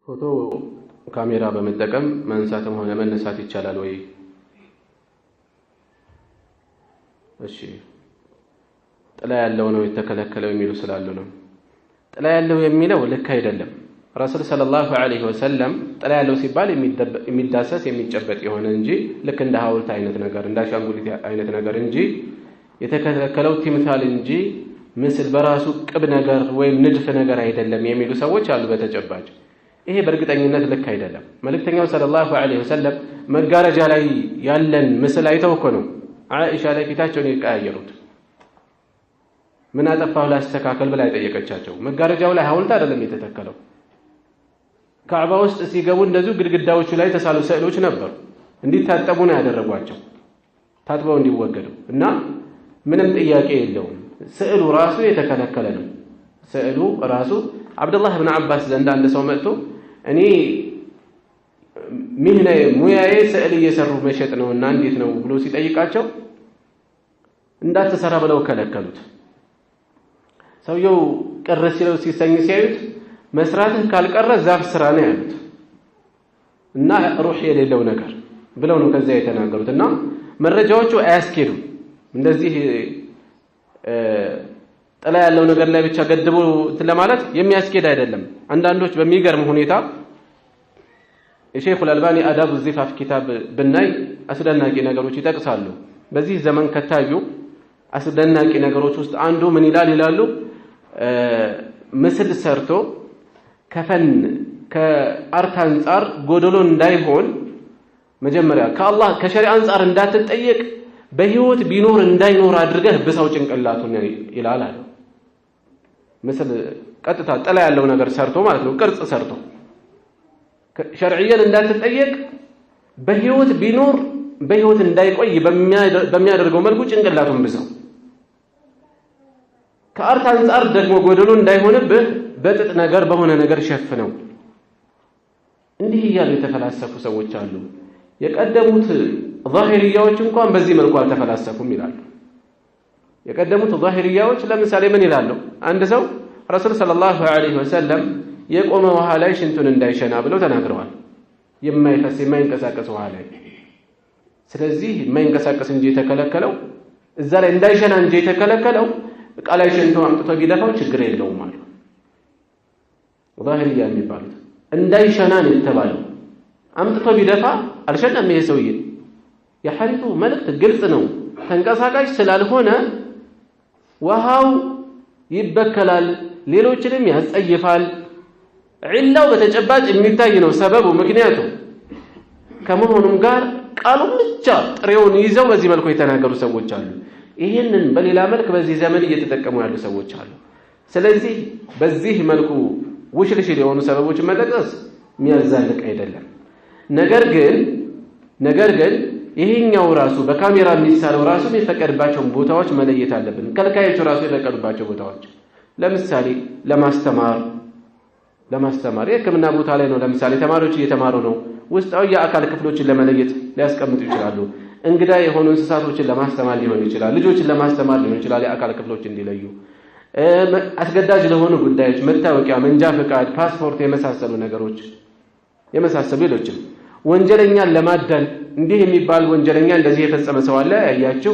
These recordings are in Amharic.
ፎቶ ካሜራ በመጠቀም ማንሳትም ሆነ መነሳት ይቻላል ወይ? እሺ ጥላ ያለው ነው የተከለከለው የሚሉ ስላሉ ነው። ጥላ ያለው የሚለው ልክ አይደለም። ረሱል ሰለላሁ ዐለይሂ ወሰለም ጥላ ያለው ሲባል የሚዳሰስ የሚጨበጥ የሆነ እንጂ ልክ እንደ ሐውልት አይነት ነገር እንደ አሻንጉሊት አይነት ነገር እንጂ የተከለከለው ቲምሳል እንጂ ምስል በራሱ ቅብ ነገር ወይም ንድፍ ነገር አይደለም የሚሉ ሰዎች አሉ በተጨባጭ። ይሄ በእርግጠኝነት ልክ አይደለም። መልእክተኛው ሰለላሁ ዐለይሂ ወሰለም መጋረጃ ላይ ያለን ምስል አይተው እኮ ነው አይሻ ላይ ፊታቸውን ይቀያየሩት። ምን አጠፋሁ ላስተካከል ብላ የጠየቀቻቸው። መጋረጃው ላይ ሐውልት አይደለም የተተከለው። ካዕባ ውስጥ ሲገቡ እንደዚሁ ግድግዳዎቹ ላይ ተሳሉ ስዕሎች ነበሩ። እንዲታጠቡ ነው ያደረጓቸው፣ ታጥበው እንዲወገዱ እና ምንም ጥያቄ የለውም። ስዕሉ ራሱ የተከለከለ ነው። ስዕሉ ራሱ አብዱላህ ብን አባስ ዘንድ አንድ ሰው መጥቶ እኔ ሙያዬ ስዕል እየሰሩ መሸጥ ነውና እንዴት ነው ብሎ ሲጠይቃቸው እንዳትሰራ ብለው ከለከሉት። ሰውየው ቅር ሲለው ሲሰኝ ሲያዩት መስራትህ ካልቀረ ዛፍ ስራ ነው ያሉት እና ሩህ የሌለው ነገር ብለው ነው ከዛ የተናገሩት። እና መረጃዎቹ አያስኬዱም። እንደዚህ ጥላ ያለው ነገር ላይ ብቻ ገድቦ ለማለት የሚያስኬድ አይደለም። አንዳንዶች በሚገርም ሁኔታ የሼኹል አልባኒ አዳቡ ዚፋፍ ኪታብ ብናይ አስደናቂ ነገሮች ይጠቅሳሉ። በዚህ ዘመን ከታዩ አስደናቂ ነገሮች ውስጥ አንዱ ምን ይላሉ? ምስል ሰርቶ ከፈን ከአርት አንጻር ጎደሎ እንዳይሆን መጀመሪያ ከአላህ ከሸሪዓ አንጻር እንዳትጠየቅ በህይወት ቢኖር እንዳይኖር አድርገህ በሰው ጭንቅላቱን ይላል አለ። ምስል ቀጥታ ጥላ ያለው ነገር ሰርቶ ማለት ነው፣ ቅርጽ ሰርቶ ሸርዕያን እንዳትጠየቅ በህይወት ቢኖር በህይወት እንዳይቆይ በሚያደርገው መልኩ ጭንቅላቱን ብሰው፣ ከአርት አንጻር ደግሞ ጎደሎ እንዳይሆንብህ በጥጥ ነገር በሆነ ነገር ሸፍነው። እንዲህ እያሉ የተፈላሰፉ ሰዎች አሉ። የቀደሙት ዛሂርያዎች እንኳን በዚህ መልኩ አልተፈላሰፉም ይላሉ። የቀደሙት ዛሂርያዎች ለምሳሌ ምን ይላሉ? አንድ ሰው ረሱል ሰለላሁ ዐለይሂ ወሰለም የቆመ ውሃ ላይ ሽንቱን እንዳይሸና ብለው ተናግረዋል። የማይፈስ የማይንቀሳቀስ ውሃ ላይ። ስለዚህ የማይንቀሳቀስ እንጂ የተከለከለው እዛ ላይ እንዳይሸና እንጂ የተከለከለው እቃ ላይ ሽንቱ አምጥቶ ቢደፋው ችግር የለውም አሉ ዛሂርያ የሚባሉት። እንዳይሸና ነው የተባለው። አምጥቶ ቢደፋ አልሸናም ይሄ ሰውዬ። የሐዲሱ መልእክት ግልጽ ነው። ተንቀሳቃሽ ስላልሆነ ውሃው ይበከላል፣ ሌሎችንም ያስጸይፋል። ዒላው በተጨባጭ የሚታይ ነው ሰበቡ ምክንያቱ ከመሆኑም ጋር ቃሉን ብቻ ጥሬውን ይዘው በዚህ መልኩ የተናገሩ ሰዎች አሉ። ይህንን በሌላ መልክ በዚህ ዘመን እየተጠቀሙ ያሉ ሰዎች አሉ። ስለዚህ በዚህ መልኩ ውሽልሽል የሆኑ ሰበቦችን መጠቀስ የሚያዛልቅ አይደለም። ነገር ግን ይሄኛው ራሱ በካሜራ የሚሳለው ራሱ የሚፈቀድባቸውን ቦታዎች መለየት አለብን። ከልካዮቹ ራሱ የፈቀዱባቸው ቦታዎች ለምሳሌ ለማስተማር የሕክምና ቦታ ላይ ነው። ለምሳሌ ተማሪዎች እየተማሩ ነው። ውስጣዊ የአካል ክፍሎችን ለመለየት ሊያስቀምጡ ይችላሉ። እንግዳ የሆኑ እንስሳቶችን ለማስተማር ሊሆን ይችላል። ልጆችን ለማስተማር ሊሆን ይችላል። የአካል ክፍሎች እንዲለዩ አስገዳጅ ለሆኑ ጉዳዮች መታወቂያ፣ መንጃ ፈቃድ፣ ፓስፖርት የመሳሰሉ ነገሮች የመሳሰሉ ሌሎችም ወንጀለኛን ለማዳን እንዲህ የሚባል ወንጀለኛ እንደዚህ የፈጸመ ሰው አለ ያያችሁ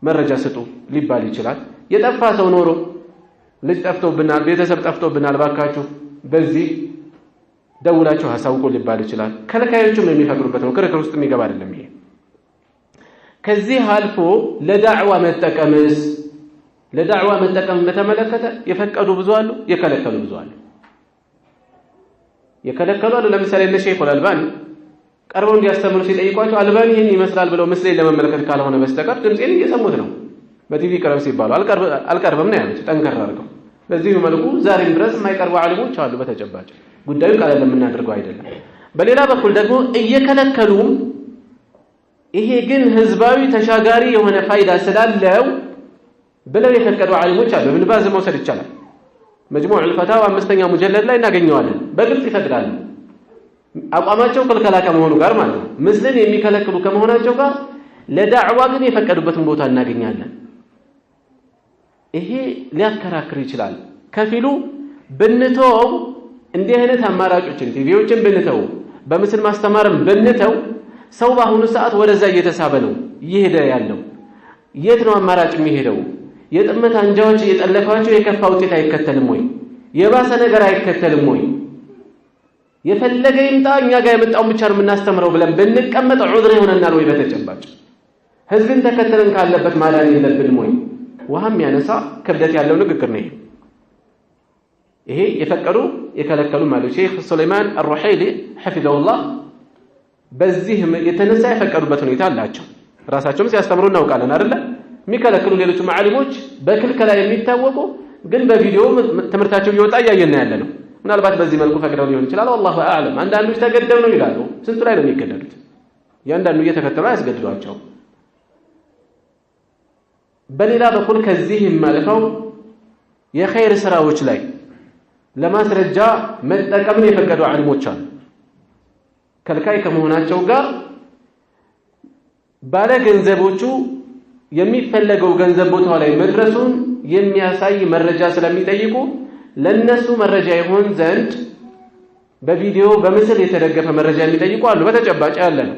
መረጃ ስጡ ሊባል ይችላል። የጠፋ ሰው ኖሮ ልጅ ጠፍቶብናል፣ ቤተሰብ ጠፍቶብናል፣ ባካችሁ በዚህ ደውላችሁ አሳውቁ ሊባል ይችላል። ከልካዮቹም የሚፈቅዱበት ነው። ክርክር ውስጥ የሚገባ አይደለም ይሄ። ከዚህ አልፎ ለዳዕዋ መጠቀም በተመለከተ የፈቀዱ ብዙ አሉ፣ የከለከሉ ብዙ አሉ። የከለከሉ አሉ። ለምሳሌ እነ ሼኹል አልባኒ ቀርበው እንዲያስተምሩ ሲጠይቋቸው አልባኒ ይህን ይመስላል ብለው ምስሌን ለመመልከት ካልሆነ በስተቀር ድምፄን እየሰሙት ነው። በቲቪ ቀርብ ሲባሉ አልቀርብም ነው ያሉት ጠንከር አድርገው። በዚህ መልኩ ዛሬም ድረስ የማይቀርቡ ዓሊሞች አሉ። በተጨባጭ ጉዳዩ ቀለል የምናደርገው አይደለም። በሌላ በኩል ደግሞ እየከለከሉም ይሄ ግን ህዝባዊ ተሻጋሪ የሆነ ፋይዳ ስላለው ብለው የፈቀዱ ዓሊሞች አሉ። ኢብኑ ባዝ መውሰድ ይቻላል። መጅሙዕ አልፈታዋ 5ኛ ሙጀለድ ላይ እናገኘዋለን። በግልጽ ይፈቅዳሉ። አቋማቸው ክልከላ ከመሆኑ ጋር ማለት ነው። ምስልን የሚከለክሉ ከመሆናቸው ጋር ለዳዕዋ ግን የፈቀዱበትን ቦታ እናገኛለን። ይሄ ሊያከራክር ይችላል። ከፊሉ ብንተው እንዲህ አይነት አማራጮችን ቲቪዎችን ብንተው በምስል ማስተማርም ብንተው ሰው በአሁኑ ሰዓት ወደዛ እየተሳበ ነው ይሄደ ያለው። የት ነው አማራጭ የሚሄደው? የጥመት አንጃዎች እየጠለፏቸው የከፋ ውጤት አይከተልም ወይ? የባሰ ነገር አይከተልም ወይ? የፈለገ ይምጣ እኛ ጋር የመጣውን ብቻ ነው የምናስተምረው ብለን ብንቀመጥ ዑድር ይሆነናል ወይ? በተጨባጭ ህዝብን ተከተለን ካለበት ማዳን የለብንም ወይ? ውሃም ያነሳ ክብደት ያለው ንግግር ነው ይሄ። የፈቀዱ የከለከሉ ማለት ሼክ ሱለይማን አልሩሐይሊ ሐፊዘሁላህ በዚህ የተነሳ የፈቀዱበት ሁኔታ አላቸው። ራሳቸውም ሲያስተምሩ እናውቃለን አይደለ? የሚከለክሉ ሌሎች ዓሊሞች በክልከላ የሚታወቁ ግን በቪዲዮ ትምህርታቸው እየወጣ እያየን ያለ ነው። ምናልባት በዚህ መልኩ ፈቅደው ሊሆን ይችላል። والله اعلم። አንዳንዶች ተገደው ነው ይላሉ። ስንቱ ላይ ነው የሚገደሉት? ያንዳንዱ እየተከተሉ አያስገድዷቸው። በሌላ በኩል ከዚህ የማለፈው የኸይር ስራዎች ላይ ለማስረጃ መጠቀምን የፈቀዱ ዓሊሞች አሉ። ከልካይ ከመሆናቸው ጋር ባለ ገንዘቦቹ የሚፈለገው ገንዘብ ቦታው ላይ መድረሱን የሚያሳይ መረጃ ስለሚጠይቁ ለነሱ መረጃ ይሆን ዘንድ በቪዲዮ በምስል የተደገፈ መረጃ የሚጠይቁ አሉ። በተጨባጭ ያለ ነው።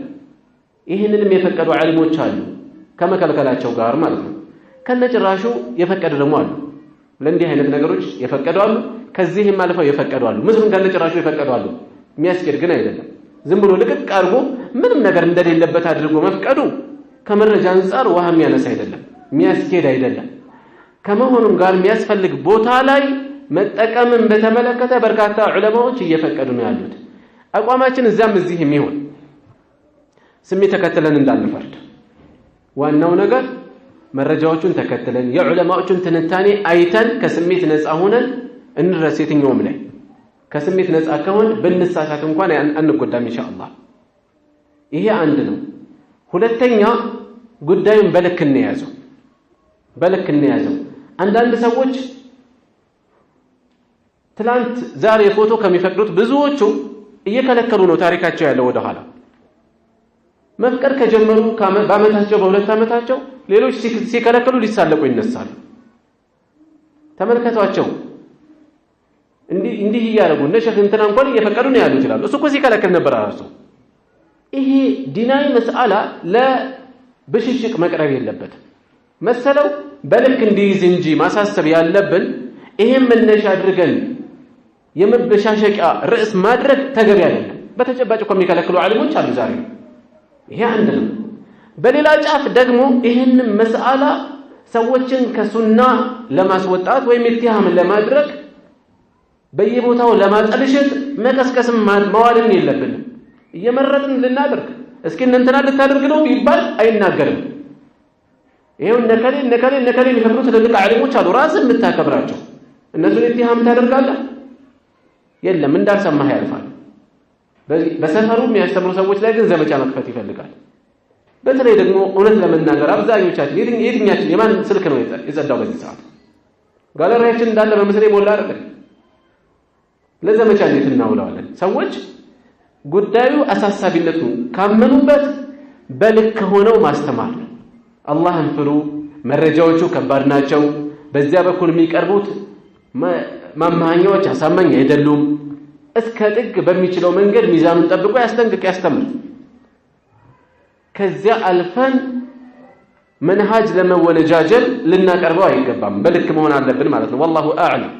ይህንንም የፈቀዱ ዓሊሞች አሉ ከመከልከላቸው ጋር ማለት ነው። ከነጭራሹ የፈቀዱ ደግሞ አሉ። ለእንዲህ አይነት ነገሮች የፈቀዱ አሉ። ከዚህም አልፈው የፈቀዱ አሉ። ምስሉን ከነጭራሹ የፈቀዱ አሉ። የሚያስኬድ ግን አይደለም። ዝም ብሎ ልቅቅ አድርጎ ምንም ነገር እንደሌለበት አድርጎ መፍቀዱ ከመረጃ አንፃር ውሃ የሚያነሳ አይደለም፣ የሚያስኬድ አይደለም። ከመሆኑም ጋር የሚያስፈልግ ቦታ ላይ መጠቀምን በተመለከተ በርካታ ዑለማዎች እየፈቀዱ ነው ያሉት። አቋማችን እዛም እዚህ የሚሆን ስሜት ተከትለን እንዳንፈርድ፣ ዋናው ነገር መረጃዎቹን ተከትለን የዑለማዎቹን ትንታኔ አይተን ከስሜት ነፃ ሆነን እንድረስ። የትኛውም ላይ ከስሜት ነፃ ከሆን ብንሳሳት እንኳን አንጎዳም ኢንሻአላህ። ይሄ አንድ ነው። ሁለተኛ ጉዳዩን በልክ እንያዘው። አንዳንድ ሰዎች ትላንት ዛሬ ፎቶ ከሚፈቅዱት ብዙዎቹ እየከለከሉ ነው ታሪካቸው ያለው ወደ ኋላ። መፍቀድ ከጀመሩ በአመታቸው በሁለት አመታቸው ሌሎች ሲከለከሉ ሊሳለቁ ይነሳሉ። ተመልከቷቸው። እንዲህ እያደረጉ እነ ሸህ እንትና እንኳን እየፈቀዱ ነው ያሉት ይላሉ። እሱ እኮ ሲከለከል ነበር ራሱ። ይሄ ዲናዊ መስአላ ለብሽሽቅ መቅረብ የለበትም። መሰለው በልክ እንዲይዝ እንጂ ማሳሰብ ያለብን ይሄን መነሻ አድርገን የመበሻሸቂያ ርዕስ ማድረግ ተገቢ አይደለም። በተጨባጭ እኮ የሚከለክሉ ዓሊሞች አሉ ዛሬ። ይሄ አንድ ነው። በሌላ ጫፍ ደግሞ ይህን መስአላ ሰዎችን ከሱና ለማስወጣት ወይም ኢትሃም ለማድረግ በየቦታው ለማጠልሸት መቀስቀስም መዋልን የለብንም። እየመረጥን ልናደርግ እስኪ እንትና ልታደርግ ነው ቢባል አይናገርም። ይሄው ነከሌ የሚፈቅዱ ትልልቅ ዓሊሞች አሉ ራስን የምታከብራቸው፣ እነሱን ኢትሃም ታደርጋለህ? የለም፣ እንዳልሰማህ ያልፋል። በሰፈሩ የሚያስተምሩ ሰዎች ላይ ግን ዘመቻ መክፈት ይፈልጋል። በተለይ ደግሞ እውነት ለመናገር አብዛኞቻችን የትኛችን የማን ስልክ ነው የጸዳው በዚህ ሰዓት? ጋለሪያችን እንዳለ በምስል የሞላ አይደል? ለዘመቻ እንዴት እናውለዋለን? ሰዎች ጉዳዩ አሳሳቢነቱ ካመኑበት በልክ ሆነው ማስተማር። አላህን ፍሩ፣ መረጃዎቹ ከባድ ናቸው፣ በዚያ በኩል የሚቀርቡት ማማኛዎች አሳማኝ አይደሉም። እስከ ጥግ በሚችለው መንገድ ሚዛኑን ጠብቆ ያስጠንቅቅ፣ ያስተምር። ከዚያ አልፈን መንሃጅ ለመወነጃጀል ልናቀርበው አይገባም። በልክ መሆን አለብን ማለት ነው። والله اعلم።